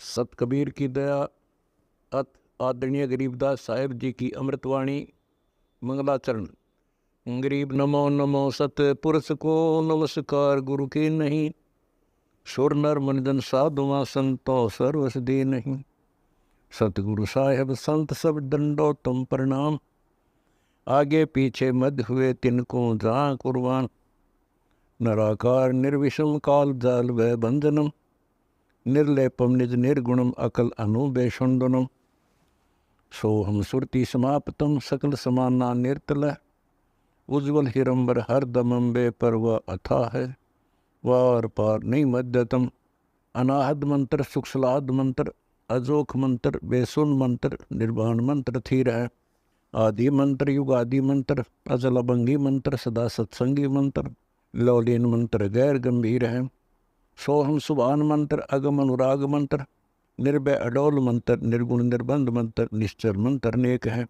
सत कबीर की दया अत आदरणीय गरीबदास साहेब जी की अमृतवाणी मंगलाचरण। गरीब नमो नमो सत पुरुष को नमस्कार गुरु की नहीं, सुर नर मनजन साधुआ संतो सर्वस दे नहीं। सतगुरु साहेब संत सब दंडो तुम प्रणाम, आगे पीछे मध्य हुए तिनको जहाँ कुर्बान। नराकार निर्विषम काल जाल व बंधनम, निर्लेपम निज निर्गुणम अकल अनुबेषुंडनम। सोहम सुरति समाप्तम सकल समाना निर्तल, उज्ज्वल हिरंबर हर दमंबे पर वह अथा है। वार पार नहीं मध्यतम, अनाहद मंत्र सुखसलाद मंत्र, अजोख मंत्र बेसुन मंत्र, निर्वाण मंत्र थीर है। आदि मंत्र युग आदि मंत्र, अजल अभंगी मंत्र सदा सत्संगी मंत्र, लौलीन मंत्र गैर गंभीर है। सोहम सुभान मंत्र अगम अनुराग मंत्र, निर्भय अडोल मंत्र निर्गुण निर्बंध मंत्र, निश्चर मंत्र अनेक है।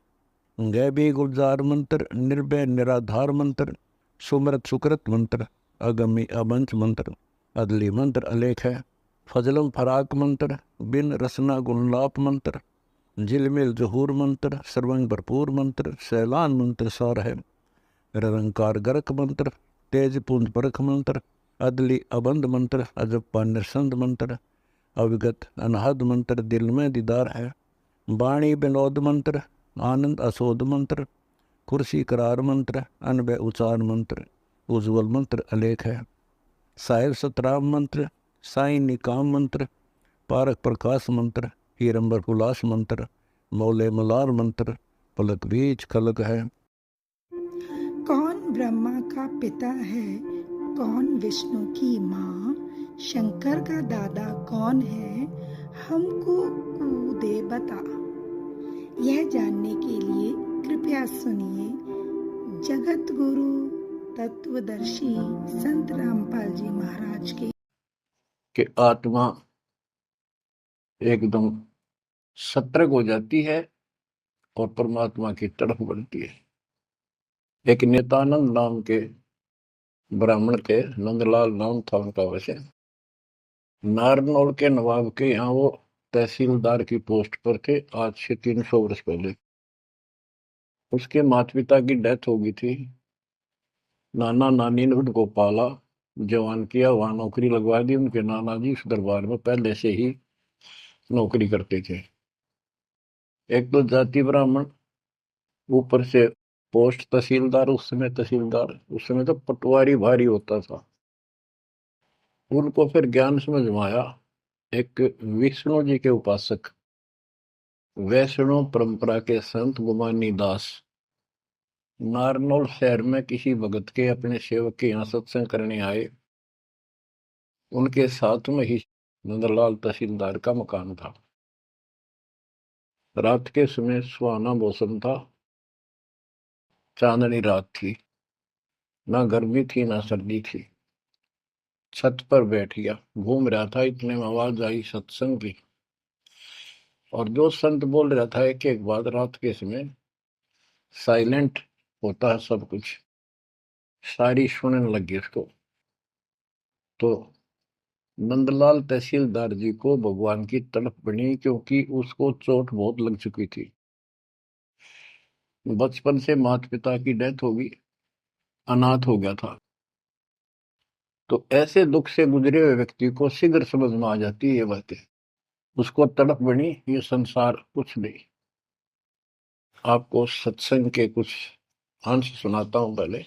गैबी गुलजार मंत्र, निर्भय निराधार मंत्र, सुमरत सुकृत मंत्र, अगमी अबंच मंत्र, अदली मंत्र अलेख है। फजलम फराक मंत्र, बिन रसना गुणलाप मंत्र, झिलमिल जहूर मंत्र, सर्वंग भरपूर मंत्र, सैलान मंत्र सार है। निरंकार गरक मंत्र, तेज पुंज परख मंत्र, अदली अबंध मंत्र, अजप्पा निरसंद मंत्र, अविगत अनहद मंत्र, दिल में दीदार है। वाणी विनोद मंत्र, आनंद असोद मंत्र, कुर्सी करार मंत्र, अनबय उचार मंत्र, उज्ज्वल मंत्र अलेख है। साहिब सतराम मंत्र, साई निकाम मंत्र, पारक प्रकाश मंत्र, हीरंबर कुलास मंत्र, मौले मलार मंत्र, पलक बीज कलक है। कौन ब्रह्मा का पिता है, कौन विष्णु की माँ, शंकर का दादा कौन है, हमको दे बता। यह जानने के लिए कृपया सुनिए जगत गुरु तत्वदर्शी संत रामपाल जी महाराज के आत्मा एकदम सतर्क हो जाती है और परमात्मा की तड़प बनती है। एक नेतानंद नाम के ब्राह्मण थे, नंदलाल नाम था उनका। वैसे नारनौल के नवाब के यहाँ वो तहसीलदार की पोस्ट पर थे, आज से 300 वर्ष पहले। उसके माता पिता की डेथ हो गई थी। नाना नानी ने उनको पाला, जवान किया, वहां नौकरी लगवा दी। उनके नाना जी उस दरबार में पहले से ही नौकरी करते थे। एक तो जाति ब्राह्मण, ऊपर से पोस्ट तहसीलदार। उस समय तो पटवारी भारी होता था। उनको फिर ज्ञान समझ में आया। एक विष्णु जी के उपासक, वैष्णव परंपरा के संत गुमानी दास नारनौल शहर में किसी भगत के अपने सेवक के यहाँ सत्संग करने आए। उनके साथ में ही नंदलाल तहसीलदार का मकान था। रात के समय सुहाना मौसम था, चांदनी रात थी, ना गर्मी थी ना सर्दी थी। छत पर बैठ गया, घूम रहा था, इतने में आवाज आई सत्संग की। और जो संत बोल रहा था एक एक बात, रात के समय साइलेंट होता है सब कुछ, सारी सुनने लगी उसको। तो नंदलाल तहसीलदार जी को भगवान की तड़प बनी, क्योंकि उसको चोट बहुत लग चुकी थी। बचपन से माता पिता की डेथ हो गई, अनाथ हो गया था। तो ऐसे दुख से गुजरे हुए व्यक्ति को शीघ्र समझ में आ जाती है ये बातें। उसको तड़प बनी, ये संसार कुछ नहीं। आपको सत्संग के कुछ अंश सुनाता हूं पहले।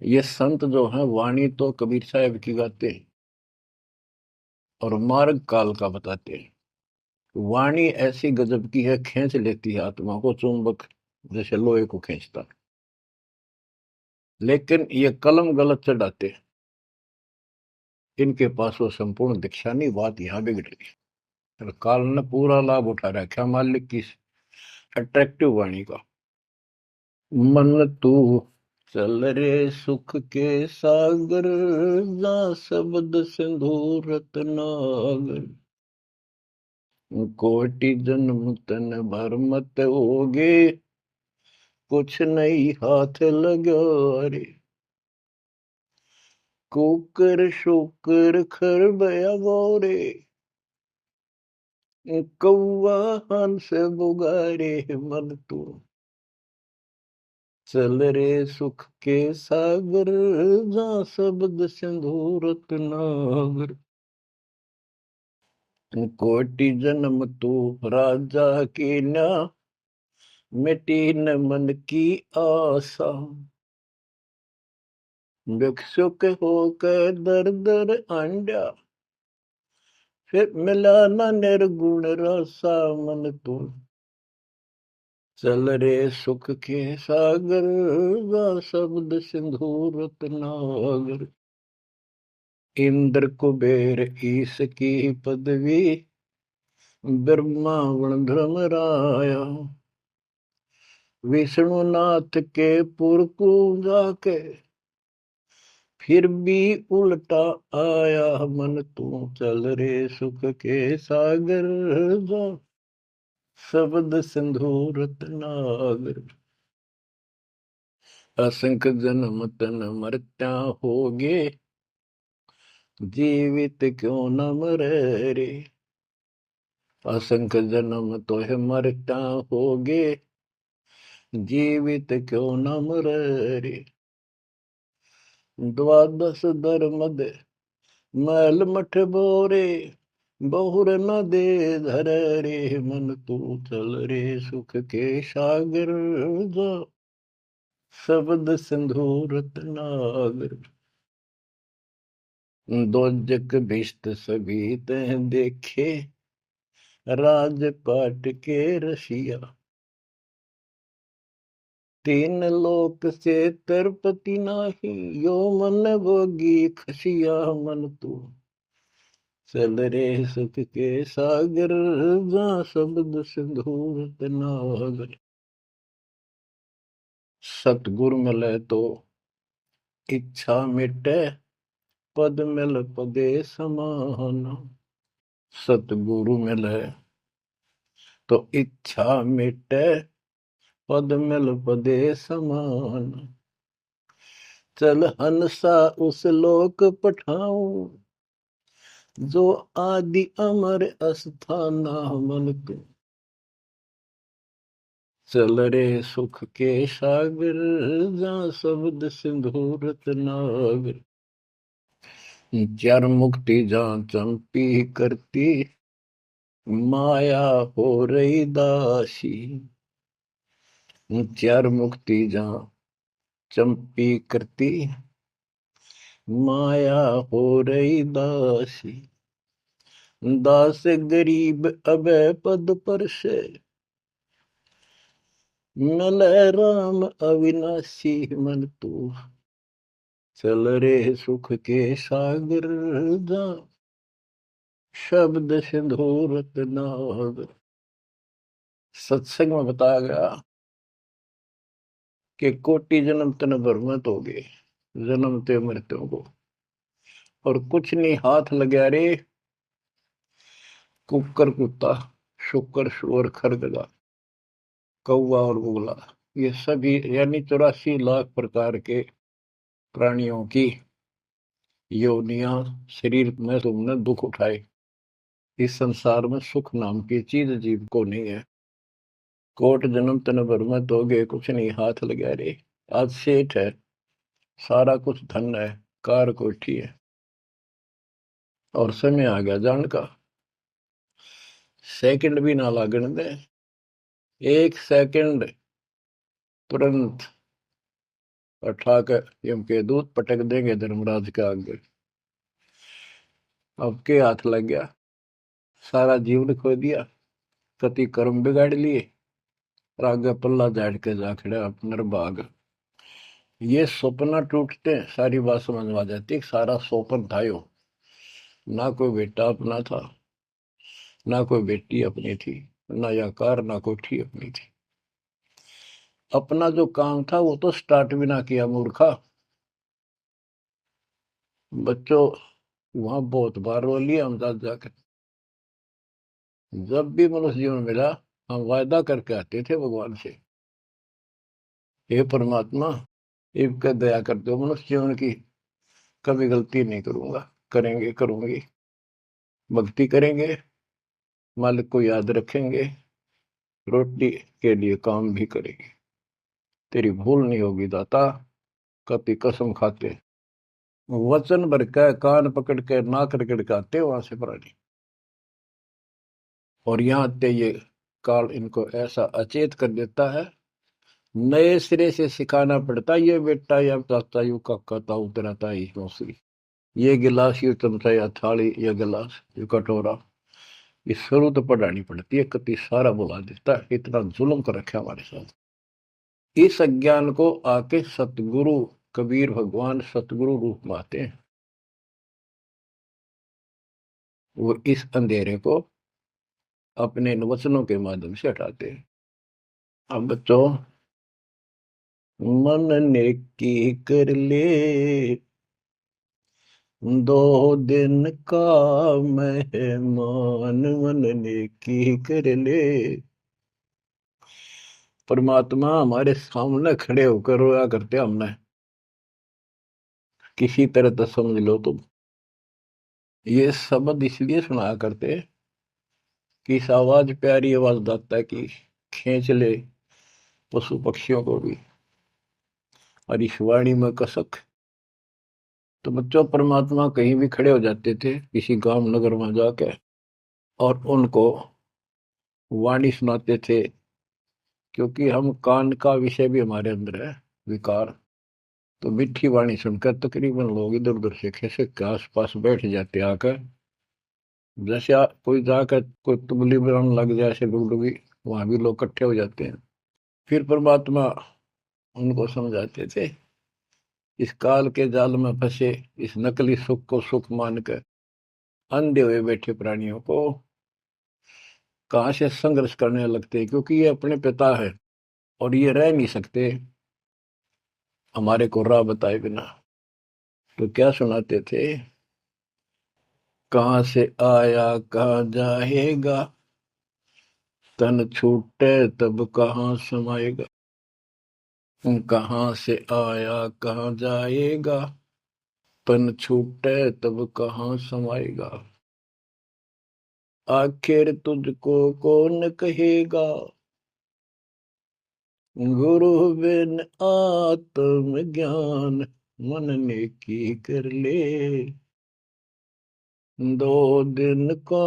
ये संत जो हैं वाणी तो कबीर साहब की गाते हैं और मार्ग काल का बताते हैं। वाणी ऐसी गजब की है, खींच लेती है आत्मा को, चुंबक जैसे लोहे को खींचता। लेकिन ये कलम गलत चढ़ाते हैं, इनके पास वो संपूर्ण दीक्षा नहीं। बात यहाँ बिगड़ गई। काल ने पूरा लाभ उठा रखा मालिक की अट्रैक्टिव वाणी का। मन तू चल रे सुख के सागर, जा शब्द सिंधु रत्नागर। कोटि जन्म तन भर मत होगे, कुछ नहीं हाथ लगा रे। कुकर शुकर खर बया रे, कौआ हंस बुगारे मन तू, चल रे सुख के सागर, जहाँ शब्द सिंधु रत्नागर। कोटि जन्म तू राजा की न्या, मिटी न मन की आशा। भिक्षुक होकर दर दर आंडा, फिर मिला न निर्गुण रसा मन तू। चल रे सुख के सागर, जहाँ शब्द सिंधु रत्नागर। इंद्र कुबेर ईश की पदवी, ब्रह्मा वण धर्मराया। विष्णुनाथ के पुर को जाके, फिर भी उल्टा आया मन तू। चल रे सुख के सागर, जहाँ शब्द सिंधु रत्नागर। असंख्य जन्म तन मरत्या होगे, जीवित क्यों न मरे रे। असंख्य जन्म तो है मरता होगे, जीवित क्यों न मरे रे। द्वादश धर्मद मैल मठ बोरे, बहुर न दे धर रे मन तू। चल रे सुख के सागर, जो शब्द सिंधु रत्नागर। दोजक भिष्ट सभी तह देखे, राजपाट के रसिया। तीन लोक से तिरपति नाही, यो मन भोगी खसिया मन तू। चल रे सुख के सागर, जहाँ शब्द सिंधु रत्नागर। सतगुरु मिले तो इच्छा मिटे, पद मिल पदे समान। सतगुरु मिले तो इच्छा मिटे, पद मिल पदे समान। चल हंसा उस लोक पठाऊं, जो आदि अमर अस्थाना मन तू। चल रे सुख के सागर, जहाँ शब्द सिंधु रत्नागर। चार मुक्ति जहाँ चंपी करती, माया हो रही दासी। चार मुक्ति जहाँ चंपी करती, माया हो रही दासी। दास गरीब अभय पद पर से, मिले राम अविनाशी मन तू। चल रे सुख के सागर, जहाँ शब्द सिंधु रत्नागर। सत्संग में बताया गया कि कोटि जन्म तन भ्रमित हो गए, जन्मते मृत्यु को, और कुछ नहीं हाथ लगा रे। कुकर कुत्ता, शुकर शुअर खरगदा, कौवा और बुगला, ये सभी यानी 84 लाख प्रकार के प्राणियों की योनियां शरीर में तुमने दुख उठाए। इस संसार में सुख नाम की चीज जीव को नहीं है। कोट जन्म तन भ्रमित हो गए, कुछ नहीं हाथ लगा रे। आज सेठ है, सारा कुछ धन है, कार कोठी है, और समय आ गया जान का। सेकंड भी ना लागण दे, एक सेकंड तुरंत उठा कर यम के दूत पटक देंगे धर्मराज के आगे। अब के हाथ लग गया, सारा जीवन खो दिया, कति कर्म बिगाड़ लिए, और आगे पल्ला झाड़ के जा खड़ा अपना भाग। ये सपना टूटते सारी बात समझ में आ जाती। सारा सोपन था यो, ना कोई बेटा अपना था, ना कोई बेटी अपनी थी, ना या कार, ना कोठी अपनी थी। अपना जो काम था वो तो स्टार्ट भी ना किया मूर्खा। बच्चों वहां बहुत बार रो लिया हम साथ जाकर। जब भी मनुष्य जीवन मिला, हम वायदा करके आते थे भगवान से, हे परमात्मा एक का दया कर दो, मनुष्य जीवन की कभी गलती नहीं करूंगा, करेंगे करूंगी, भक्ति करेंगे, मालिक को याद रखेंगे, रोटी के लिए काम भी करेंगे। तेरी भूल नहीं होगी दाता, कति कसम खाते, वचन भर के कान पकड़ के नाक रगड़ के आते वहां से प्राणी। और यहाँ आते ये काल इनको ऐसा अचेत कर देता है, नए सिरे से सिखाना पड़ता, ये बेटा या दाता यू काका ताऊ तेरा ताई मौसरी, ये गिलास यू चमचा या थाली या गिलास यू कटोरा, ये शुरू तो पढ़ानी पड़ती है, कति सारा बुला देता है, इतना जुल्म कर रखा हमारे साथ। इस अज्ञान को आके सतगुरु कबीर भगवान सतगुरु रूप में आते हैं, वो इस अंधेरे को अपने इन वचनों के माध्यम से हटाते हैं। अब बच्चों, मन ने की कर ले 2 दिन का मेहमान, मन ने की कर ले। परमात्मा हमारे सामने खड़े होकर रोया करते हमने, किसी तरह तो समझ लो तुम। ये शब्द इसलिए सुनाया करते कि इस आवाज प्यारी आवाज दाता की खींच ले पशु पक्षियों को भी, और इस वाणी में कसक। तो बच्चों, परमात्मा कहीं भी खड़े हो जाते थे किसी गांव नगर में जाके, और उनको वाणी सुनाते थे, क्योंकि हम कान का विषय भी हमारे अंदर है विकार। तो मीठी वाणी सुनकर तकरीबन लोग इधर उधर से खिसक के आस पास बैठ जाते आकर, जैसे कोई जाकर कोई तुबली बनाने लग जाए ऐसे डुगडुगी, वहां भी लोग इकट्ठे हो जाते हैं। फिर परमात्मा उनको समझाते थे, इस काल के जाल में फंसे इस नकली सुख को सुख मानकर अंधे हुए बैठे प्राणियों को कहां से संघर्ष करने लगते हैं, क्योंकि ये अपने पिता है और ये रह नहीं सकते हमारे को राह बताए बिना। तो क्या सुनाते थे, कहां से आया कहां जाएगा, तन छूटे तब कहां समाएगा। कहां से आया कहां जाएगा, तन छूटे तब कहां समाएगा। आखिर तुझको कौन कहेगा, गुरु बिन आत्म ज्ञान, मन ने की कर ले 2 दिन का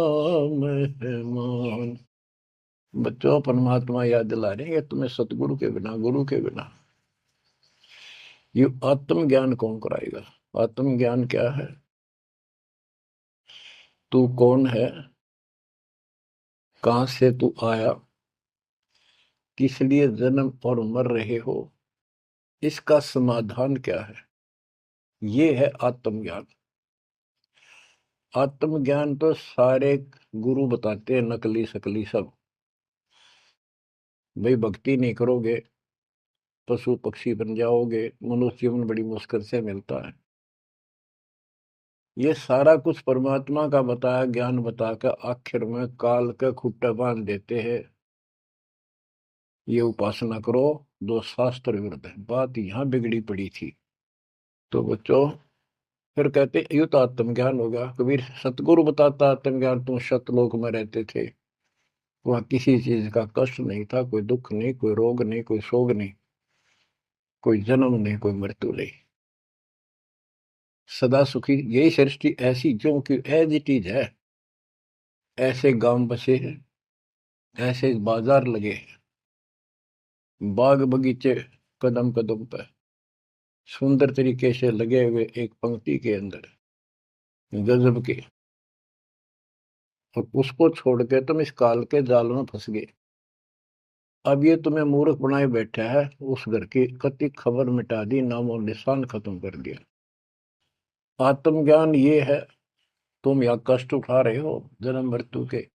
मेहमान। बच्चों, परमात्मा याद दिला रहे हैं तुम्हें सतगुरु के बिना, गुरु के बिना ये आत्म ज्ञान कौन कराएगा। आत्म ज्ञान क्या है, तू कौन है, कहां से तू आया, किस लिए जन्म और मर रहे हो, इसका समाधान क्या है, ये है आत्मज्ञान। आत्मज्ञान तो सारे गुरु बताते हैं, नकली सकली सब। भाई भक्ति नहीं करोगे पशु पक्षी बन जाओगे, मनुष्य जीवन बड़ी मुश्किल से मिलता है। ये सारा कुछ परमात्मा का बताया ज्ञान बताकर आखिर में काल का खुट्टा बांध देते हैं, ये उपासना करो। दो शास्त्र विरुद्ध है, बात यहां बिगड़ी पड़ी थी। तो बच्चों, फिर कहते ये तो आत्मज्ञान होगा। कबीर सतगुरु बताता आत्मज्ञान, तुम सतलोक में रहते थे, वहां किसी चीज का कष्ट नहीं था, कोई दुख नहीं, कोई रोग नहीं, कोई शोक नहीं, कोई जन्म नहीं, कोई मृत्यु नहीं, सदा सुखी। यही सृष्टि ऐसी जो कि एज इट इज है। ऐसे गांव बसे हैं, ऐसे बाजार लगे हैं, बाग बगीचे कदम कदम पर सुंदर तरीके से लगे हुए एक पंक्ति के अंदर गजब के। और उसको छोड़ के तुम इस काल के जाल में फंस गए। अब ये तुम्हें मूर्ख बनाए बैठा है, उस घर की कति खबर मिटा दी, नाम और निशान खत्म कर दिया। आत्मज्ञान ये है, तुम या कष्ट उठा रहे हो जन्म मृत्यु के,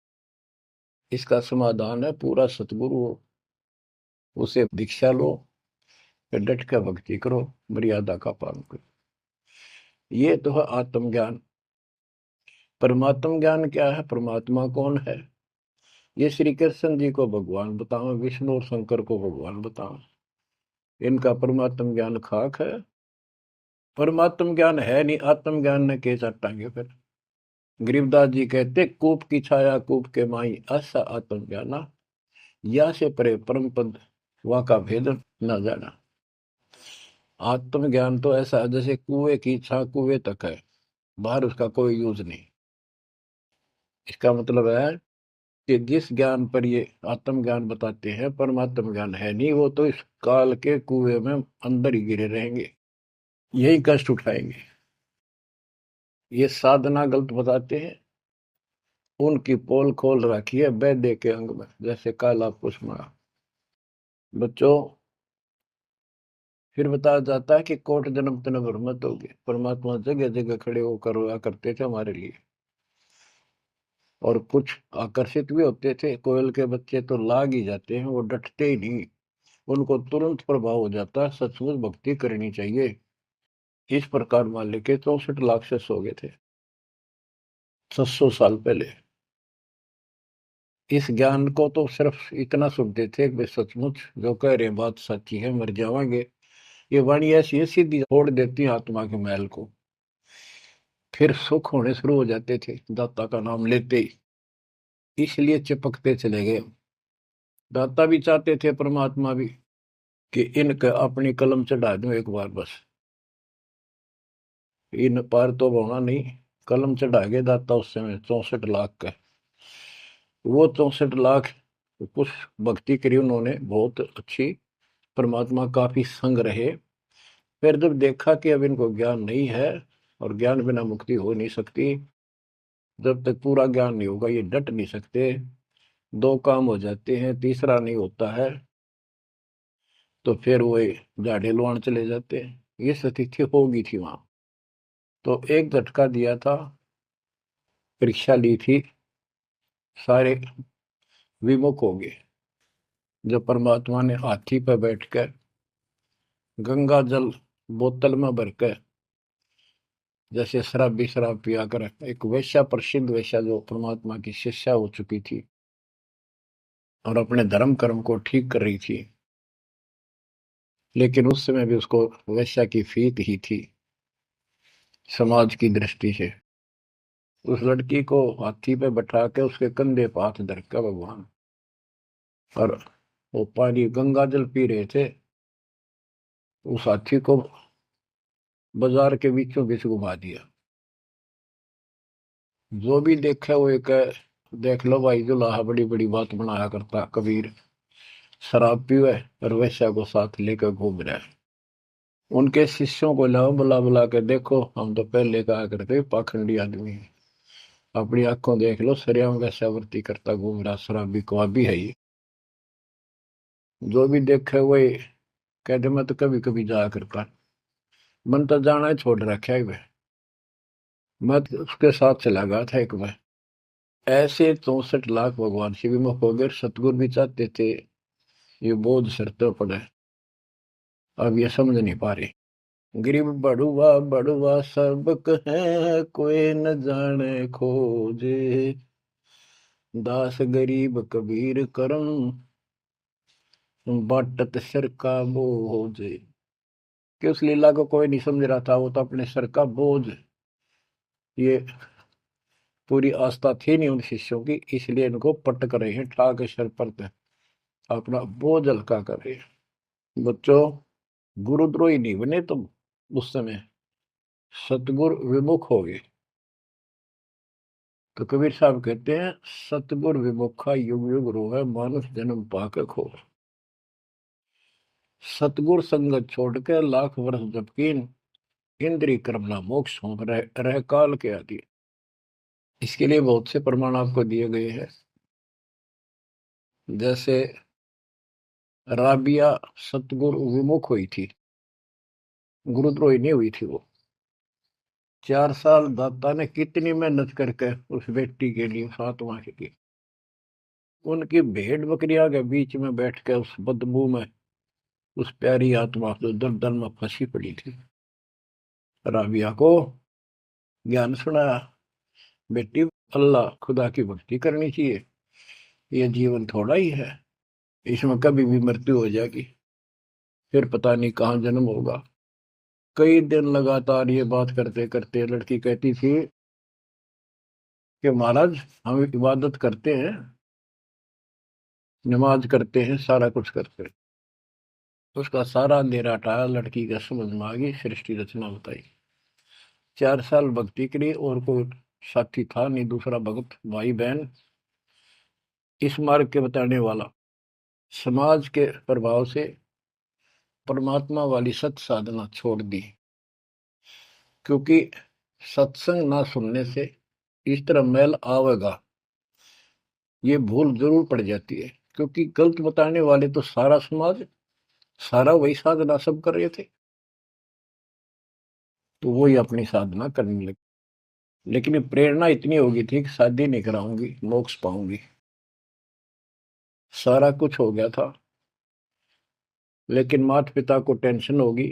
इसका समाधान है पूरा सतगुरु हो, उसे दीक्षा लो, फिर डट कर भक्ति करो, मर्यादा का पालन करो। ये तो है आत्मज्ञान। परमात्म ज्ञान क्या है, परमात्मा कौन है, ये श्री कृष्ण जी को भगवान बताओ, विष्णु और शंकर को भगवान बताओ। इनका परमात्म ज्ञान खाक है, परमात्म ज्ञान है नहीं, आत्म ज्ञान ने के चाटांगे फिर। गरीबदास जी कहते, कूप की छाया कूप के माई, ऐसा आत्म ज्ञाना, या से परे परम पद वहाँ का भेद न जाना। आत्मज्ञान तो ऐसा है जैसे कुएं की छा कुएं तक है, बाहर उसका कोई यूज नहीं। इसका मतलब है कि जिस ज्ञान पर ये आत्मज्ञान बताते हैं, परमात्म ज्ञान है नहीं, वो तो इस काल के कुएं में अंदर ही गिरे रहेंगे, यही कष्ट उठाएंगे। ये साधना गलत बताते हैं, उनकी पोल खोल रखी है वैद्य के अंग में, जैसे काला पुष्मा। बच्चों, फिर बताया जाता है कि कोट जन्म तन भर मत होगे, परमात्मा जगह जगह खड़े होकर रोया करते थे हमारे लिए। और कुछ आकर्षित भी होते थे, कोयल के बच्चे तो लाग ही जाते हैं, वो डटते ही नहीं, उनको तुरंत प्रभाव हो जाता है, सचमुच भक्ति करनी चाहिए। इस प्रकार मान लेके 64 लाख से हो गए थे 700 साल पहले। इस ज्ञान को तो सिर्फ इतना सुनते थे कि सचमुच जो कह रहे हैं बात सच्ची है, मर जावांगे। ये वाणी ऐसी है, सीधी फोड़ देती है आत्मा के मैल को। फिर सुख होने शुरू हो जाते थे दाता का नाम लेते ही, इसलिए चिपकते चले गए। दाता भी चाहते थे, परमात्मा भी, कि इनका अपनी कलम चढ़ा दूं एक बार बस, इन पार तो होना नहीं। कलम चढ़ा गए दाता उस समय 64 लाख का। वो 64 लाख कुछ भक्ति करी उन्होंने, बहुत अच्छी, परमात्मा काफी संग रहे। फिर जब देखा कि अब इनको ज्ञान नहीं है, और ज्ञान बिना मुक्ति हो नहीं सकती, जब तक पूरा ज्ञान नहीं होगा ये डट नहीं सकते, दो काम हो जाते हैं, तीसरा नहीं होता है, तो फिर वो झाड़े लुआन चले जाते हैं। ये स्थिति होगी थी वहां। तो एक झटका दिया था, परीक्षा ली थी, सारे विमुख हो गए। जब परमात्मा ने हाथी पर बैठकर गंगा जल बोतल में भरकर, जैसे शराबी शराब पिया कर, एक वैश्या, प्रसिद्ध वैश्या जो परमात्मा की शिष्या हो चुकी थी और अपने धर्म कर्म को ठीक कर रही थी, लेकिन उस समय भी उसको वैश्या की फीक ही थी समाज की दृष्टि से। उस लड़की को हाथी पे बैठा के उसके कंधे पर हाथ धर के भगवान, और वो पानी गंगा जल पी रहे थे, उस हाथी को बाजार के बीचों बीच घुमा दिया। जो भी देखा वो एक, देख लो भाई जुलाहा बड़ी बड़ी बात बनाया करता कबीर, शराब पीवे और वैश्या को साथ लेकर घूम रहा है। उनके शिष्यों को लाओ, बुला बुला के देखो, हम तो पहले कहा करते पाखंडी आदमी है, अपनी आंखों देख लो, सरिया में वैश्यावृत्ति करता घूम रहा, शराबी को भी है ये। जो भी देखे वही कहते, मैं तो कभी कभी जाया करता, मन तो जाना ही छोड़ रखा है वह, मैं तो उसके साथ चला गया था एक बार। ऐसे 64 लाख भगवान से विमुख हो गए। सतगुरु भी चाहते थे ये बोझ सिर पर पड़े, अब ये समझ नहीं पा रहे। गरीब बड़ुआ बड़ुआ सबक है, कोई न जाने खोजे, दास गरीब कबीर करम, बाटत सिर का बोझ। कि उस लीला को कोई नहीं समझ रहा था, वो तो अपने सर का बोझ, ये पूरी आस्था थी नहीं उन शिष्यों की, इसलिए इनको पटक रहे हैं, ठाक सर पर अपना बोझ हल्का कर रहे हैं। बच्चों, गुरुद्रोही नहीं बने तुम उस समय, सतगुरु विमुख हो गए। तो कबीर साहब कहते हैं, सतगुरु विमुखा युग युग रोवे, मानुष जन्म पाके खो। सतगुरु संगत छोड़ के लाख वर्ष जबकीन, इंद्रिय कर्मला मोक्ष हो रह काल के आदि। इसके लिए बहुत से प्रमाण आपको दिए गए हैं। जैसे राबिया सतगुरु विमुख हुई थी, गुरुद्रोही नहीं हुई थी वो। 4 साल दाता ने कितनी मेहनत करके उस बेटी के लिए, फातिमा के लिए, उनकी भेड़ बकरियां के बीच में बैठ के उस बदबू में उस प्यारी आत्मा जो दलदल में फंसी पड़ी थी, राबिया को ज्ञान सुनाया, बेटी अल्लाह खुदा की भक्ति करनी चाहिए, ये जीवन थोड़ा ही है, इसमें कभी भी मृत्यु हो जाएगी, फिर पता नहीं कहाँ जन्म होगा। कई दिन लगातार ये बात करते करते लड़की कहती थी कि महाराज हम इबादत करते हैं, नमाज करते हैं, सारा कुछ करते हैं। उसका सारा अंधेरा हटाया, लड़की का समझ में आ गई, सृष्टि रचना बताई। 4 साल भक्ति करी और कोई साथी था नहीं, दूसरा भक्त भाई बहन इस मार्ग के बताने वाला। समाज के प्रभाव से परमात्मा वाली सत साधना छोड़ दी, क्योंकि सत्संग ना सुनने से इस तरह मैल आवेगा, ये भूल जरूर पड़ जाती है। क्योंकि गलत बताने वाले तो सारा समाज, सारा वही साधना सब कर रहे थे, तो वही अपनी साधना करने लगे। लेकिन ये प्रेरणा इतनी होगी थी कि शादी नहीं कराऊंगी, मोक्ष पाऊंगी। सारा कुछ हो गया था, लेकिन माता पिता को टेंशन होगी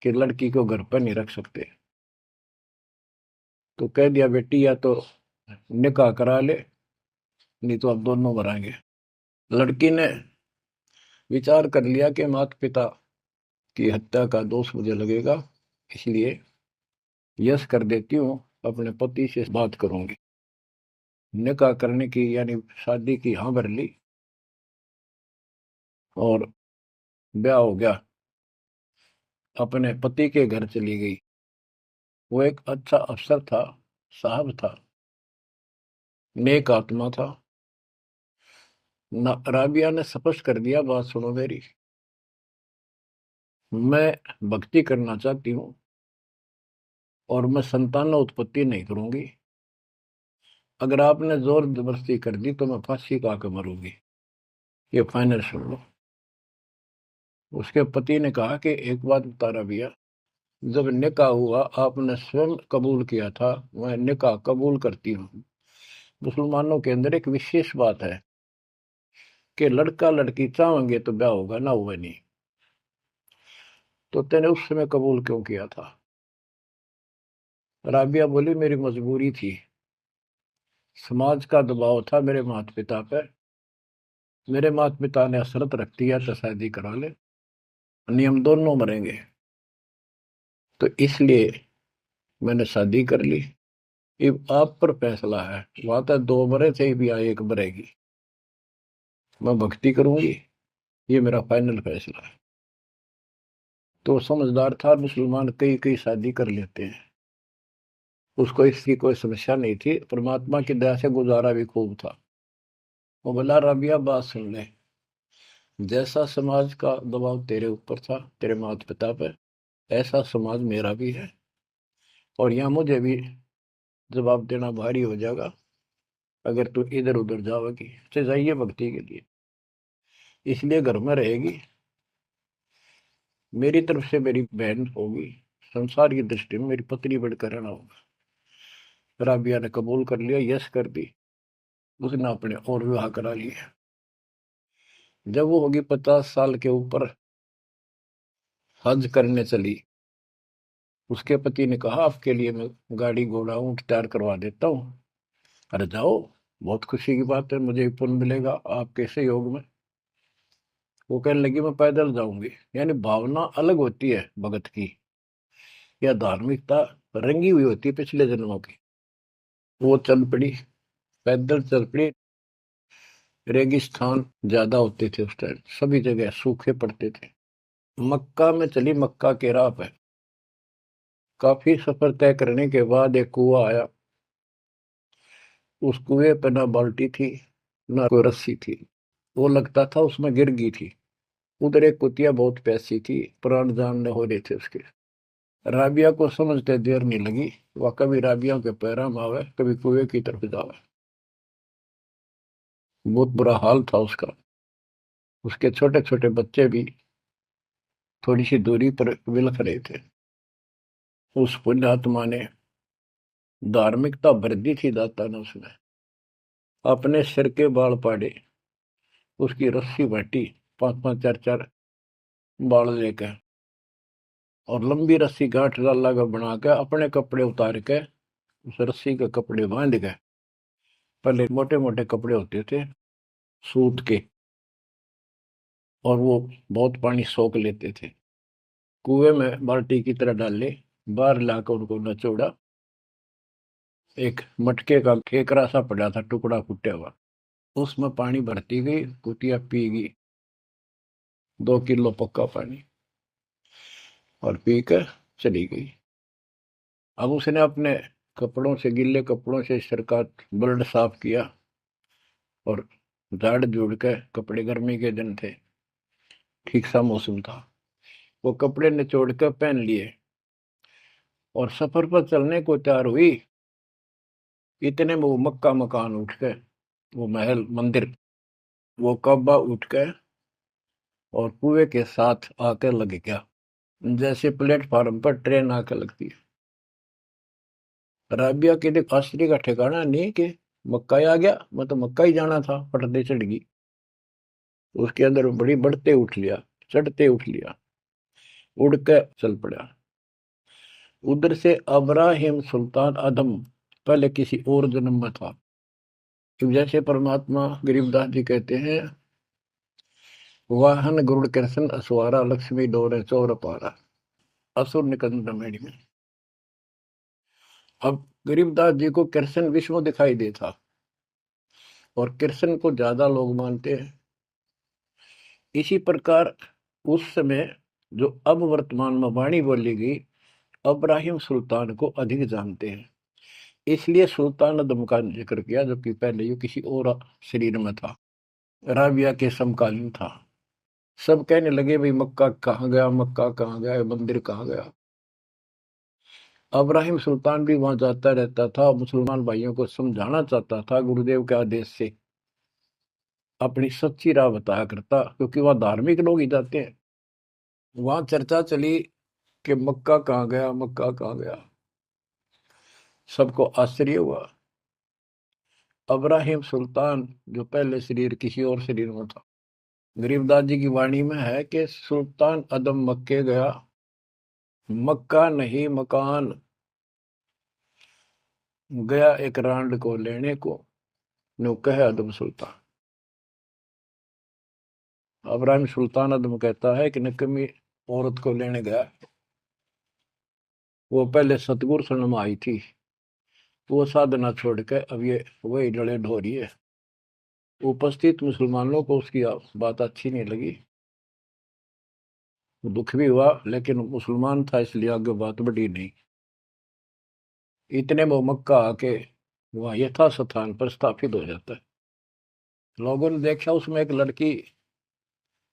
कि लड़की को घर पर नहीं रख सकते, तो कह दिया बेटी या तो निकाह करा ले, नहीं तो अब दोनों मराएंगे। लड़की ने विचार कर लिया कि माता पिता की हत्या का दोष मुझे लगेगा, इसलिए यस कर देती हूँ, अपने पति से बात करूंगी। निकाह करने की यानी शादी की हाँ भर ली और ब्याह हो गया। अपने पति के घर चली गई। वो एक अच्छा अफसर था, साहब था, नेक आत्मा था। राबिया ने स्पष्ट कर दिया, बात सुनो मेरी, मैं भक्ति करना चाहती हूँ और मैं संतान उत्पत्ति नहीं करूंगी। अगर आपने जोर जबरदस्ती कर दी तो मैं फांसी का आकर मरूंगी, ये फाइनल सुन लो। उसके पति ने कहा कि एक बात बता राबिया, जब निकाह हुआ आपने स्वयं कबूल किया था, मैं निकाह कबूल करती हूँ। मुसलमानों के अंदर एक विशेष बात है कि लड़का लड़की चाहेंगे तो ब्याह होगा, ना हुआ नहीं। तो तेने उस समय कबूल क्यों किया था? राबिया बोली, मेरी मजबूरी थी, समाज का दबाव था मेरे माता पिता पर। मेरे माता पिता ने शर्त रख दिया तो शादी करा ले, नियम दोनों मरेंगे, तो इसलिए मैंने शादी कर ली। ये आप पर फैसला है, वहां तक दो मरे थे भी, एक मरेगी। मैं भक्ति करूंगी, ये मेरा फाइनल फैसला है। तो समझदार था, मुसलमान कई कई शादी कर लेते हैं, उसको इसकी कोई समस्या नहीं थी, परमात्मा की दया से गुजारा भी खूब था। वो बोला, राबिया बात सुन ले, जैसा समाज का दबाव तेरे ऊपर था, तेरे माता पिता पर, ऐसा समाज मेरा भी है, और यहाँ मुझे भी जवाब देना भारी हो जाएगा अगर तू इधर उधर जाओगी। तो जाइए भक्ति के लिए, इसलिए घर में रहेगी, मेरी तरफ से मेरी बहन होगी, संसार की दृष्टि में मेरी पत्नी बढ़कर रहना होगा। राबिया ने कबूल कर लिया, यस कर दी। उसने अपने और विवाह करा लिया। जब वो होगी 50 साल के ऊपर, हज करने चली। उसके पति ने कहा, आपके लिए मैं गाड़ी घोड़ा ऊंट तैयार करवा देता हूँ, अरे जाओ, बहुत खुशी की बात है, मुझे भी पुण्य मिलेगा आपके सहयोग में। वो कहने लगी, मैं पैदल जाऊंगी। यानी भावना अलग होती है भगत की, या धार्मिकता रंगी हुई होती है पिछले जन्मों की। वो चल पड़ी, पैदल चल पड़ी। रेगिस्तान ज्यादा होते थे उस टाइम, सभी जगह सूखे पड़ते थे। मक्का में चली, मक्का के राह पे काफी सफर तय करने के बाद एक कुआं आया। उस कुएं पे ना बाल्टी थी, ना कोई रस्सी थी, वो लगता था उसमें गिर गई थी। उधर एक कुतिया बहुत प्यासी थी, प्राण जानने हो रहे थे उसके। राबिया को समझते देर नहीं लगी, वह कभी राबिया के पैरों में आवे, कभी कुएं की तरफ जावे। बहुत बुरा हाल था उसका। उसके छोटे छोटे बच्चे भी थोड़ी सी दूरी पर विलख रहे थे। उस पुण्यात्मा ने धार्मिकता भर दी थी दाता ने, उसने अपने सिर के बाल पाड़े, उसकी रस्सी बांटी, 5-5 4-4 बाल लेकर, और लंबी रस्सी गांठ लगा बना के अपने कपड़े उतार के उस रस्सी के कपड़े बांध गए। पहले मोटे मोटे कपड़े होते थे सूत के, और वो बहुत पानी सोख लेते थे। कुएं में बाल्टी की तरह डाले, बाहर लाकर उनको नचोड़ा, एक मटके का ठेकरा सा पड़ा था, टुकड़ा फूटा हुआ, उसमें पानी भरती गई, कुतिया पी गई 2 किलो पक्का पानी, और पी कर चली गई। अब उसने अपने कपड़ों से, गिले कपड़ों से सिर का ब्लड साफ किया और झाड़ झूड़ के कपड़े, गर्मी के दिन थे, ठीक सा मौसम था, वो कपड़े निचोड़ कर पहन लिए और सफर पर चलने को तैयार हुई। इतने में वो मक्का मकान उठ के, वो महल मंदिर, वो कब्बा उठ के और कुएं के साथ आकर लग गया, जैसे प्लेटफार्म पर ट्रेन आकर लगती है। राबिया के देख आश्चर्य का ठिकाना नहीं कि मक्का ही आ गया, मैं तो मक्का ही जाना था, पटदे चढ़ गई। उसके अंदर बड़ी बढ़ते उठ लिया, चढ़ते उठ लिया, उड़ के चल पड़ा। उधर से अब्राहिम सुल्तान अदम पहले किसी और जन्म में था। जैसे परमात्मा गरीबदास जी कहते हैं, वाहन गरुड़ कृष्ण असवारा, लक्ष्मी डोरे चौर पारा, असुर निकंद मेड़ी में। अब गरीबदास जी को कृष्ण विष्णु दिखाई देता और कृष्ण को ज्यादा लोग मानते हैं। इसी प्रकार उस समय जो अब वर्तमान में वाणी बोली गई, अब्राहिम सुल्तान को अधिक जानते हैं, इसलिए सुल्तान अदम का जिक्र किया, जबकि पहले ये किसी और शरीर में था, राबिया के समकालीन था। सब कहने लगे भाई मक्का कहाँ गया, मक्का कहाँ गया, मंदिर कहाँ गया। अब्राहिम सुल्तान भी वहां जाता रहता था, मुसलमान भाइयों को समझाना चाहता था, गुरुदेव के आदेश से अपनी सच्ची राह बताया करता, क्योंकि वहां धार्मिक लोग ही जाते हैं। वहां चर्चा चली कि मक्का कहाँ गया, मक्का कहाँ गया। सबको आश्चर्य हुआ। अब्राहिम सुल्तान जो पहले शरीर किसी और शरीर में था, गरीबदास जी की वाणी में है कि सुल्तान अदम मक्के गया, मक्का नहीं मकान, गया एक रांड को लेने को, नो कहे अदम सुल्तान। अब्राहिम सुल्तान अदम कहता है कि नकमी औरत को लेने गया, वो पहले सतगुरु शरण में आई थी, वो साधना छोड़ के अब ये वही डले ढो रही है। उपस्थित मुसलमानों को उसकी बात अच्छी नहीं लगी, दुख भी हुआ, लेकिन मुसलमान था इसलिए आगे बात बढ़ी नहीं। इतने वो मक्का आके वहां यथा स्थान पर स्थापित हो जाता है। लोगों ने देखा उसमें एक लड़की,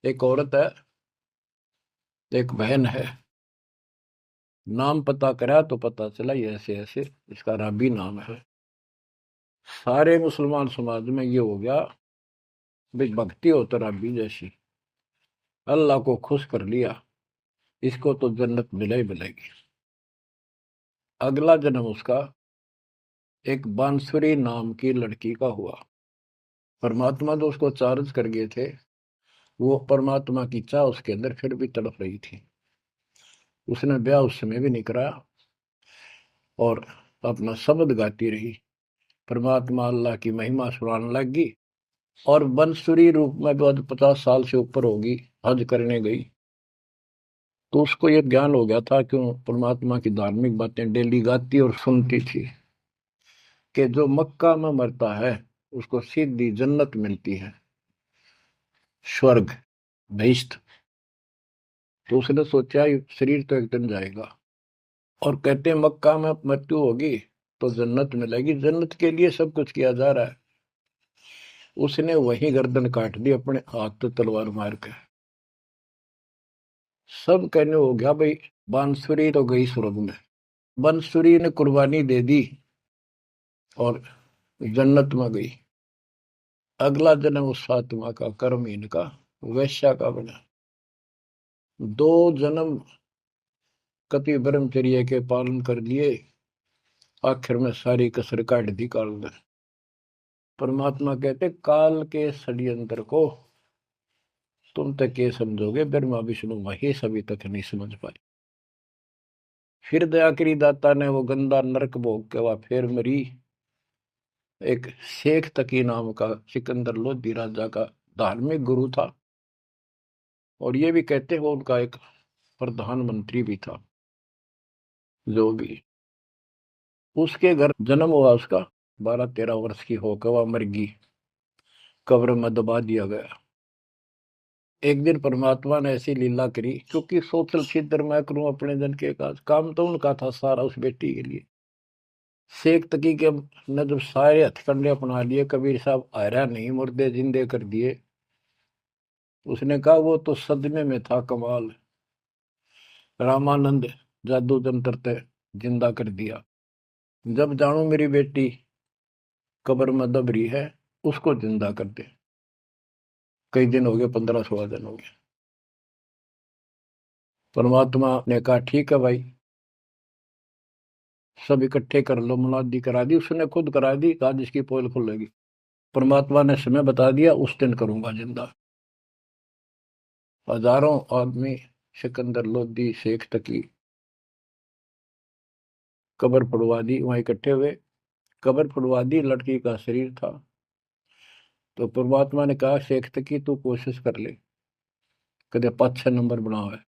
एक औरत है, एक बहन है। नाम पता करा तो पता चला ये ऐसे ऐसे इसका राबी नाम है। सारे मुसलमान समाज में ये हो गया भाई भक्ति हो तो राबी जैसी, अल्लाह को खुश कर लिया, इसको तो जन्नत मिले ही मिलेगी। अगला जन्म उसका एक बांसुरी नाम की लड़की का हुआ। परमात्मा जो उसको चार्ज कर गए थे, वो परमात्मा की चाह उसके अंदर फिर भी तड़प रही थी। उसने ब्याह उस समय भी नहीं कराया और अपना शब्द गाती रही, परमात्मा अल्लाह की महिमा सुनाने लगी। और बंसुरी रूप में भी 50 साल से ऊपर होगी, हज करने गई। तो उसको ये ज्ञान हो गया था, क्यों परमात्मा की धार्मिक बातें डेली गाती और सुनती थी, कि जो मक्का में मरता है उसको सीधी जन्नत मिलती है, स्वर्ग, बहिश्त। तो उसने सोचा ये शरीर तो एक दिन जाएगा, और कहते हैं मक्का में मृत्यु होगी तो जन्नत मिलेगी, जन्नत के लिए सब कुछ किया जा रहा है। उसने वही गर्दन काट दी अपने हाथ से तलवार मार के। सब कहने हो गया भाई बांसुरी तो गई स्वर्ग में, बांसुरी ने कुर्बानी दे दी और जन्नत में गई। अगला जन्म उस फातिमा का कर्महीन का, वैश्या का बना। 2 जन्म कति ब्रह्मचर्य के पालन कर लिए, आखिर में सारी कसर काट दी काल ने। परमात्मा कहते काल के षड्यंत्र को तुम तक ये समझोगे, ब्रह्मा विष्णु महेश अभी तक नहीं समझ पाए। फिर दया करी दाता ने, वो गंदा नरक भोग के वह फिर मरी। एक शेख तकी नाम का सिकंदर लोधी राजा का धार्मिक गुरु था, और ये भी कहते हैं वो उनका एक प्रधानमंत्री भी था। जो भी उसके घर जन्म हुआ उसका, 12-13 वर्ष की होकर वह मर गई, कब्र में दबा दिया गया। एक दिन परमात्मा ने ऐसी लीला करी, क्योंकि सोचल छिद्र मैं करूं अपने जन के काज, काम तो उनका था सारा उस बेटी के लिए। शेख तकी के ने जब सारे हथकंडे अपना लिए, कबीर साहब आयरा नहीं, मुर्दे जिंदे कर दिए। उसने कहा वो तो सदमे में था कमाल, रामानंद जादू जंतर ते जिंदा कर दिया। जब जानू मेरी बेटी कब्र में दब रही है, उसको जिंदा कर दे। कई दिन हो गए, 15-16 दिन हो गए। परमात्मा ने कहा ठीक है भाई, सब इकट्ठे कर लो। मुनादी करा दी, उसने खुद करा दी, आज इसकी पोल खुलेगी। परमात्मा ने समय बता दिया, उस दिन करूंगा जिंदा। हजारों आदमी, सिकंदर लोधी, शेख तकी, कब्र फुड़वा दी, वहां इकट्ठे हुए। कब्र फुड़वा दी, लड़की का शरीर था। तो परमात्मा ने कहा शेख तकी तू कोशिश कर ले, कदे 5-6 नंबर बनाओ है।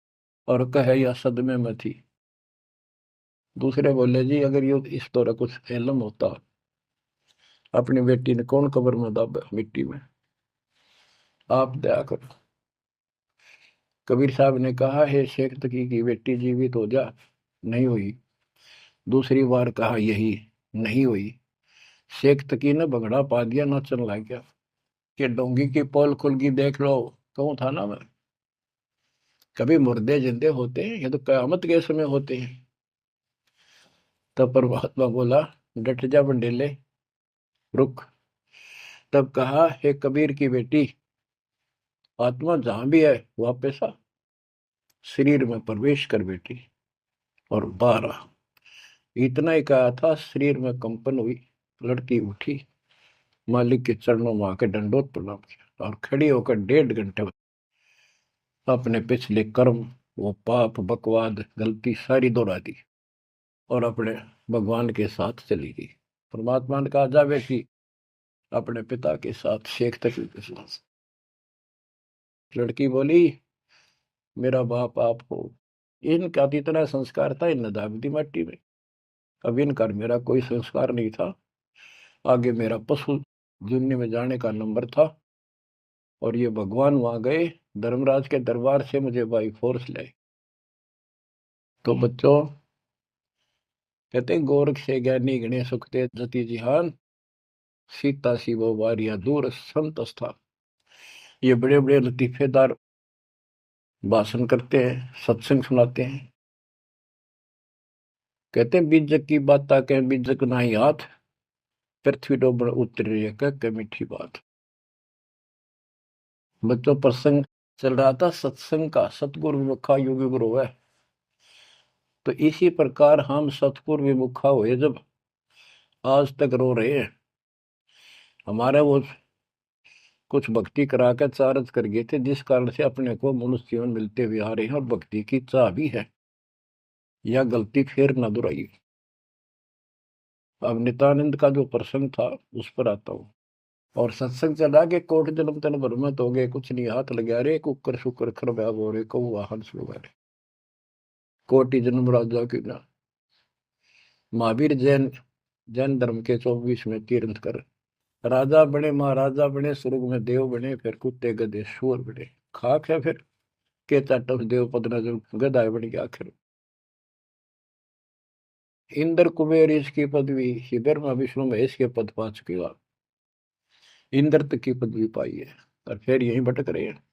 और कहे या सदमे में थी। दूसरे बोले जी अगर ये इस तरह कुछ इल्म होता, अपनी बेटी ने कौन कब्र में दब मिट्टी में, आप दया करो। कबीर साहब ने कहा हे शेख तकी की बेटी जीवित हो जा, नहीं हुई। दूसरी बार कहा यही, नहीं हुई। शेख तकी ने भगड़ा पा दिया, नाचन लग गया कि डोंगी की पोल खुल गई, देख लो। कहूं था ना मैं, कभी मुर्दे जिंदे होते हैं, ये तो कयामत के समय होते हैं। तब परमात्मा बोला डट जा बंडेले, रुक। तब कहा हे कबीर की बेटी, आत्मा जहां भी है वापस आ, शरीर में प्रवेश कर बेटी, और बाहर आ। इतना ही कहा था, शरीर में कंपन हुई, लड़की उठी, मालिक के चरणों में आकर दंडोत प्रणाम किया, और खड़ी होकर 1.5 घंटे अपने पिछले कर्म, वो पाप बकवाद गलती सारी दोहरा दी, और अपने भगवान के साथ चली गई। परमात्मा ने कहा जा बेटी अपने पिता के साथ, शेख तकी के साथ। लड़की बोली मेरा बाप आप हो। इनका तो इतना संस्कार था, इन दाब दी मट्टी में। अब इनका मेरा कोई संस्कार नहीं था। आगे मेरा पशु जुन्नी में जाने का नंबर था, और ये भगवान वहां गए, धर्मराज के दरबार से मुझे बाई फोर्स लाए। तो बच्चों कहते गोरख से ज्ञानी गणे सुखते जति जिहान, सीता सी वो वारिया दूर संत स्थान। ये बड़े बड़े लतीफेदार भाषण करते हैं, सत्संग सुनाते हैं। कहते हैं बीजक की बात ताके बीजक ना ही हाथ, पृथ्वी डोबण उतरे कह मीठी बात। बच्चों प्रसंग चल रहा था सत्संग का, सतगुरु विमुखा योगी गुरु है। तो इसी प्रकार हम सतगुरु विमुखा हुए, जब आज तक रो रहे हैं। हमारे वो कुछ भक्ति करा कर चार्ज कर गए थे, जिस कारण से अपने को मनुष्य जीवन मिलते हुए आ रहे हैं, और भक्ति की चाह भी है, या गलती फिर न दोहराई। अब नित्यानंद का जो प्रसंग था उस पर आता हूँ। और सत्संग चला के कोट जन्म तन भ्रमत हो गए, कुछ नहीं हाथ लगा रे, कुकर शुकर खरब्याब हो रहे, कहू वाहन सुगा रे, कोटि जन्म राजा की ना। महावीर जैन जैन धर्म के 24वें तीर्थंकर, राजा बने, महाराजा बने, स्वर्ग में देव बने, फिर कुत्ते गधे शूर बने। खाक है फिर के चाटव देव पद न, जो गधा बन गया आखिर। इंद्र कुबेर इसकी पदवी, ही ब्रह्मा विष्णु महेश के पद पा चुके हो आप। इंद्र तक की पदवी पाई है, और फिर यहीं भटक रहे हैं।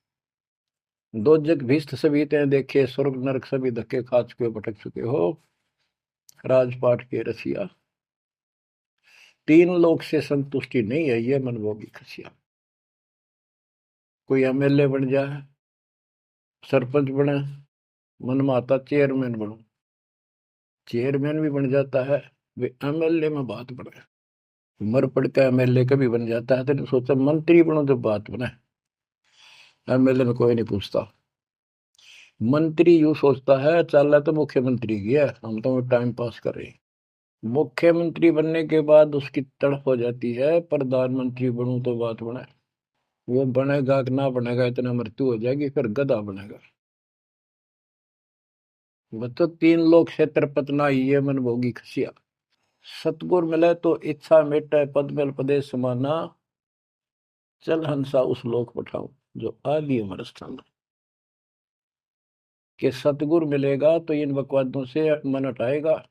दो जग भीष्ट सभी ते देखे, स्वर्ग नरक सभी धक्के खा चुके हो, भटक चुके हो। राजपाट के रसिया, 3 लोक से संतुष्टि नहीं है, ये मनभोगी खसिया। कोई एमएलए बन जाए, सरपंच बने, मन में आता चेयरमैन बनूं। चेयरमैन भी बन जाता है, वे एमएलए में बात बने। मर पड़ का एमएलए कभी बन जाता है, तो सोचा मंत्री बनो जब बात बने। एमएलए में कोई नहीं पूछता। मंत्री यूं सोचता है चल तो मुख्यमंत्री की है, हम तो टाइम पास कर रहे हैं। मुख्यमंत्री बनने के बाद उसकी तड़प हो जाती है प्रधानमंत्री बनूं तो बात बने। वो बनेगा कि ना बनेगा, इतना मृत्यु हो जाएगी, फिर गधा बनेगा। बच्चों 3 लोग से तरपत ना, ये मन भोगी खसिया। सतगुर मिले तो इच्छा मिटे, पद मिल पदे समाना, चल हंसा उस लोक पठाऊं जो आदि अमर स्थान। कि सतगुर मिलेगा तो इन बकवादों से मन हटाएगा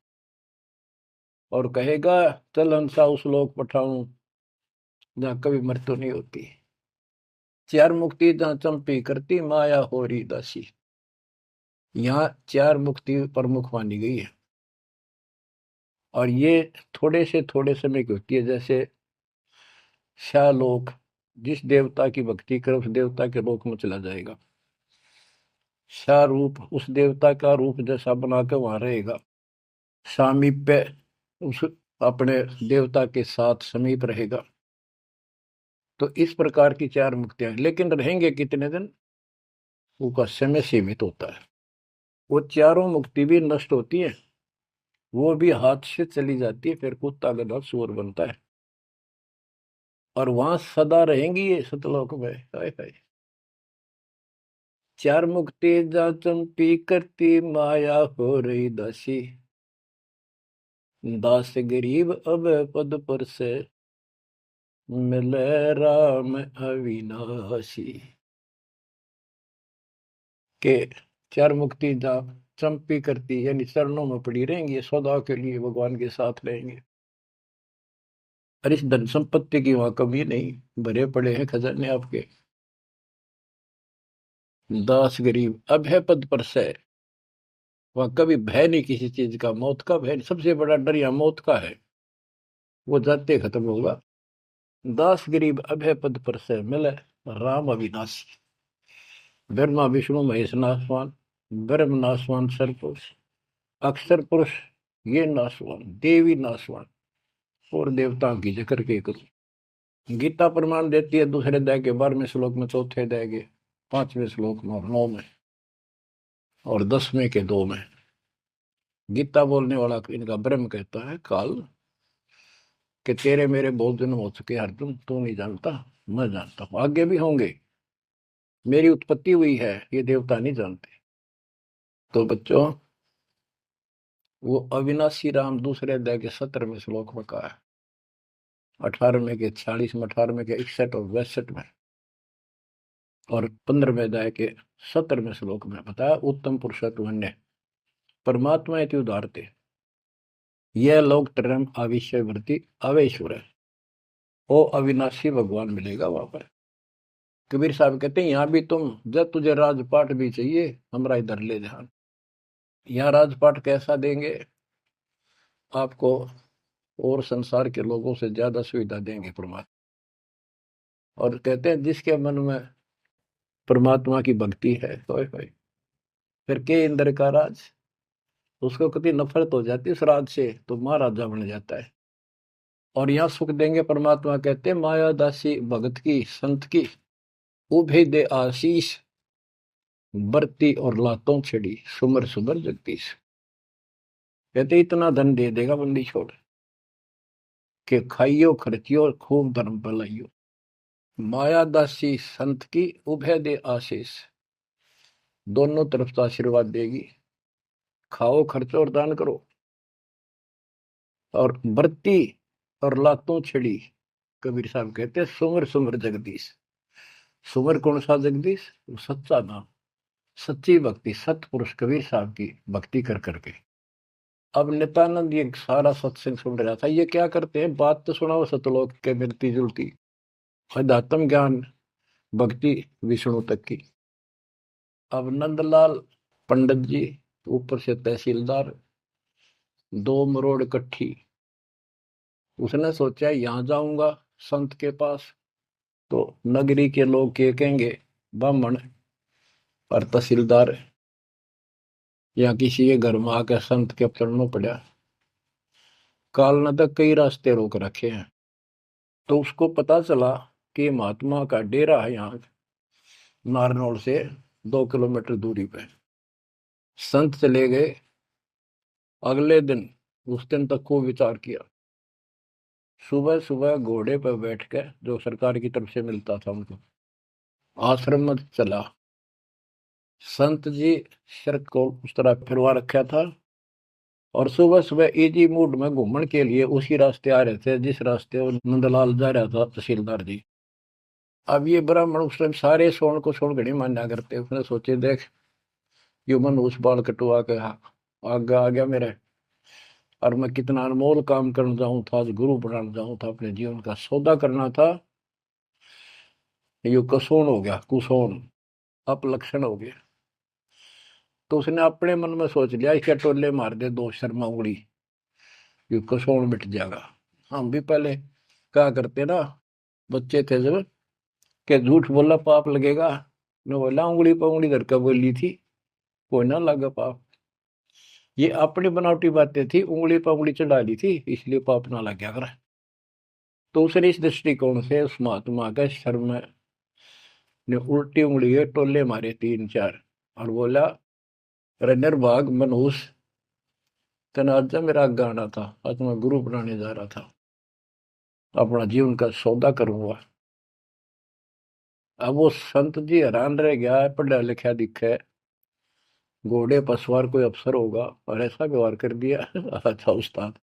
और कहेगा चल हंसा उस लोक पठाऊं जहां कभी मृत्यु नहीं होती। चार मुक्ति जहां चंपी करती, माया हो रही दासी। यहाँ चार मुक्ति प्रमुख मानी गई है और ये थोड़े समय की होती है। जैसे शालोक, जिस देवता की भक्ति करे उस देवता के लोक में चला जाएगा। शाह रूप, उस देवता का रूप जैसा बनाकर वहां रहेगा। सामीप्य, उस अपने देवता के साथ समीप रहेगा। तो इस प्रकार की चार मुक्तियां, लेकिन रहेंगे कितने दिन, उनका समय सीमित होता है। वो चारों मुक्ति भी नष्ट होती है, वो भी हाथ से चली जाती है, फिर कुत्ता गधा सूअर बनता है और वहां सदा रहेंगी ये सतलोक में। हाय हाय। चार मुक्ति जा चंपी करती, माया हो रही दासी, दास गरीब अब पद पर से, मिले राम अविनाशी। के चार मुक्ति जा चंपी करती, यानी चरणों में पड़ी रहेंगी, सदा के लिए भगवान के साथ रहेंगे। और इस धन संपत्ति की वहां कमी नहीं, भरे पड़े हैं खजाने आपके। दास गरीब अब है पद पर से, वहां कभी भय नहीं किसी चीज का, मौत का भय नहीं। सबसे बड़ा डर यहाँ मौत का है, वो जाते खत्म होगा। दास गरीब अब है पद पर से, मिले राम अविनाशी। ब्रह्मा विष्णु महेश नासवान, ब्रह्म नासवान सरपुरुष, अक्षर पुरुष ये नासवान, देवी नासवान और देवताओं की जिक्र के करूं। गीता प्रमाण देती है दूसरे अध्याय के 12वें श्लोक में, चौथे अध्याय के 5वें श्लोक में और 9 में और 10वें के 2 में। गीता बोलने वाला इनका ब्रह्म कहता है काल कि तेरे मेरे बहुत जन्म हो चुके अर्जुन, तू नहीं जानता, मैं जानता हूं, आगे भी होंगे। मेरी उत्पत्ति हुई है, ये देवता नहीं जानते। तो बच्चों, वो अविनाशी राम दूसरे अध्याय के 17वें श्लोक में कहा है, 18वें के 46 में, 18वें के 61 और 62 में और 15वें अध्याय के 17वें श्लोक में बताया। उत्तम पुरुषत्व परमात्मा इति उदारते, यह लोक तरम आविश्य वृत्ति अवेश्वर है। वो अविनाशी भगवान मिलेगा वहां पर। कबीर साहब कहते हैं यहाँ भी तुम, जब तुझे राजपाट भी चाहिए हमारा इधर ले ध्यान। यहाँ राजपाट कैसा देंगे आपको, और संसार के लोगों से ज्यादा सुविधा देंगे परमात्मा। और कहते हैं जिसके मन में परमात्मा की भक्ति है तो फिर के इंद्र का राज, उसको कभी नफरत हो जाती है उस राज से, तो महाराजा बन जाता है। और यहाँ सुख देंगे परमात्मा, कहते हैं माया दासी भगत की संत की, उभे दे आशीष, बरती और लातों छिड़ी, सुमर सुमर जगदीश। कहते इतना धन दे देगा बंदी छोड़ के, खाइयो खर्चियो खूब धर्म भलाइयो। माया दासी संत की उभय दे आशीष, दोनों तरफ से आशीर्वाद देगी। खाओ खर्चो और दान करो। और बरती और लातों छिड़ी, कबीर साहब कहते हैं सुमर सुमर जगदीश। सुमर कौन सा जगदीश, वो सच्चा नाम, सच्ची भक्ति, सतपुरुष कबीर साहब की भक्ति कर करके। अब नित्यानंद ये सारा सत्संग सुन रहा था, ये क्या करते हैं, बात तो सुना वो सतलोक के मिलती जुलती, अध्यात्म ज्ञान भक्ति विष्णु तक की। अब नंदलाल पंडित जी ऊपर से तहसीलदार, 2 मरोड़ इकट्ठी, उसने सोचा यहाँ जाऊंगा संत के पास तो नगरी के लोग क्या कहेंगे, ब्राह्मण और तहसीलदार या किसी के घर में आकर संत के चरणों पड़ा। काल न तक कई रास्ते रोक रखे हैं। तो उसको पता चला कि महात्मा का डेरा है यहाँ नारनौल से 2 किलोमीटर दूरी पे। संत चले गए। अगले दिन, उस दिन तक खूब विचार किया। सुबह सुबह घोड़े पर बैठ कर, जो सरकार की तरफ से मिलता था उनको, आश्रम में चला। संत जी सिर को उस तरह फिरवा रखा था और सुबह सुबह इजी मूड में घूमने के लिए उसी रास्ते आ रहे थे जिस रास्ते वो नंदलाल जा रहा था तहसीलदार जी। अब ये ब्राह्मण उस टाइम सारे सोन को सोन घड़ी मान्या करते, उसने सोचे देख यो मन उस बाल कटवा के आगे आ गया मेरे, और मैं कितना अनमोल काम करने जाऊं था, आज गुरु बनाने जाऊं था, अपने जीवन का सौदा करना था, यो कसोन हो गया, कुसोन अपलक्षण हो गया। तो उसने अपने मन में सोच लिया इसके टोले मार दे दो शर्मा उंगली, यो कसोन मिट जाएगा। हम भी पहले क्या करते ना, बच्चे थे जब, के झूठ बोला पाप लगेगा, ने बोला उंगली पर उंगली धर के बोली थी, कोई ना लगा पाप। ये अपनी बनावटी बातें थी, उंगली पर उंगली चढ़ा ली थी, इसलिए पाप ना लग गया कर। तो उसने इस दृष्टिकोण से उस महात्मा के सर में ने उल्टी उंगली के टोले मारे 3-4 और बोला, रनर भाग मनहूस तनाजा मेरा गाना था, आज मैं गुरु बनाने जा रहा था, अपना जीवन का सौदा करूंगा। अब वो संत जी हैरान रह गया, पढ़ा लिखा दिखे, घोड़े पर सवार कोई अफसर होगा और ऐसा व्यवहार कर दिया। अच्छा उस्ताद,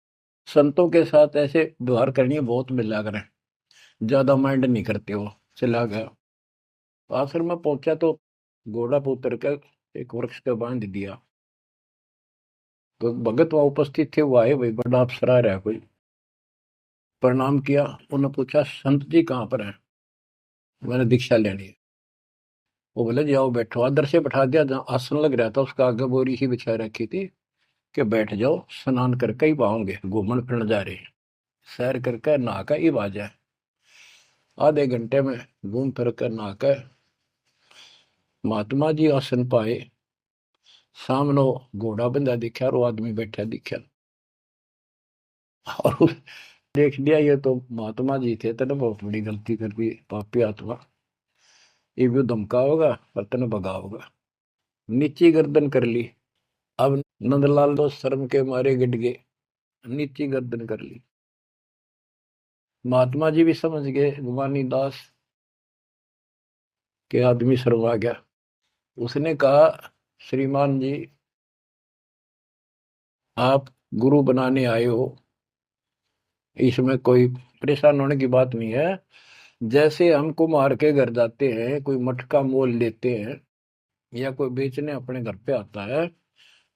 संतों के साथ ऐसे व्यवहार करनी बहुत मिला करें, ज्यादा माइंड नहीं करते वो। चला गया, आखिर में पहुंचा तो घोड़ा पर उतर कर एक वृक्ष पे बांध दिया। तो भगत वहां उपस्थित थे, वो आए, भाई बड़ा अफसर आ रहा है कोई, प्रणाम किया। उन्होंने पूछा संत जी कहाँ पर है, मैंने दीक्षा लेनी है। वो बोले जाओ बैठो, आदर से बैठा दिया, जहाँ आसन लग रहा था उसका आगे बोरी सी बिछा रखी थी कि बैठ जाओ, स्नान करके ही पाओगे, घूमन फिरन जा रहे हैं, सैर करके नहा कर ही आ जाए। आधे घंटे में घूम फिर कर नहा कर महात्मा जी आसन पाए, सामने घोड़ा बंधा दिखा और वो आदमी बैठा दिखा, और देख लिया ये तो महात्मा जी थे, तेने बहुत बड़ी गलती कर दी पापी आत्मा, ये भी धमका होगा और तेने भगा होगा। नीची गर्दन कर ली। अब नंदलाल तो शर्म के मारे गिट गए, नीची गर्दन कर ली। महात्मा जी भी समझ गए गुमानी दास के आदमी शर्मा गया। उसने कहा श्रीमान जी आप गुरु बनाने आए हो, इसमें कोई परेशान होने की बात नहीं है। जैसे हम कुम्हार के घर जाते हैं, कोई मटका मोल लेते हैं या कोई बेचने अपने घर पे आता है,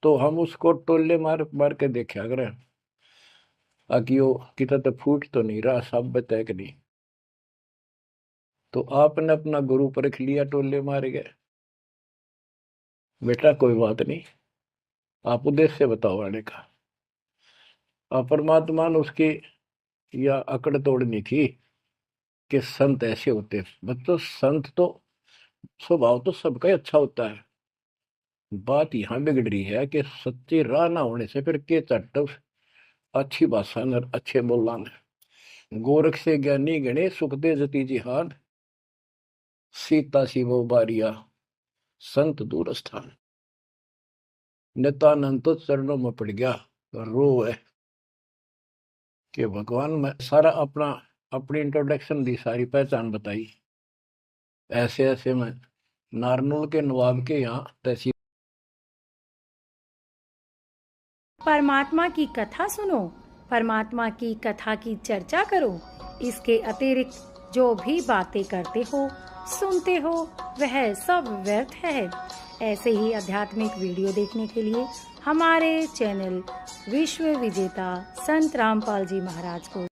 तो हम उसको टोले मार मार के देखा करें ताकि वो कितना तो फूट तो नहीं रहा, सब बताए कि नहीं। तो आपने अपना गुरु परख लिया, टोले मारे गए, बेटा कोई बात नहीं, आप उद्देश्य बताओ आने का। परमात्मा ने उसकी या अकड़ तोड़नी थी कि संत ऐसे होते, बच्चों संत तो स्वभाव तो सबका ही अच्छा होता है, बात यहाँ बिगड़ रही है कि सच्ची राह ना होने से फिर के चट्ट अच्छी भाषा न अच्छे बोलना न। गोरख से ज्ञानी गणे सुख दे जती जिहाद, सीता सी वो बारिया संत दूर स्थान। नित्यानंद तो चरणों में पड़ गया, रो है कि भगवान मैं सारा अपनी इंट्रोडक्शन दी, सारी पहचान बताई, ऐसे ऐसे मैं नारनौल के नवाब के यहाँ तहसील। परमात्मा की कथा सुनो, परमात्मा की कथा की चर्चा करो। इसके अतिरिक्त जो भी बातें करते हो, सुनते हो, वह सब व्यर्थ है। ऐसे ही आध्यात्मिक वीडियो देखने के लिए हमारे चैनल विश्व विजेता संत रामपाल जी महाराज को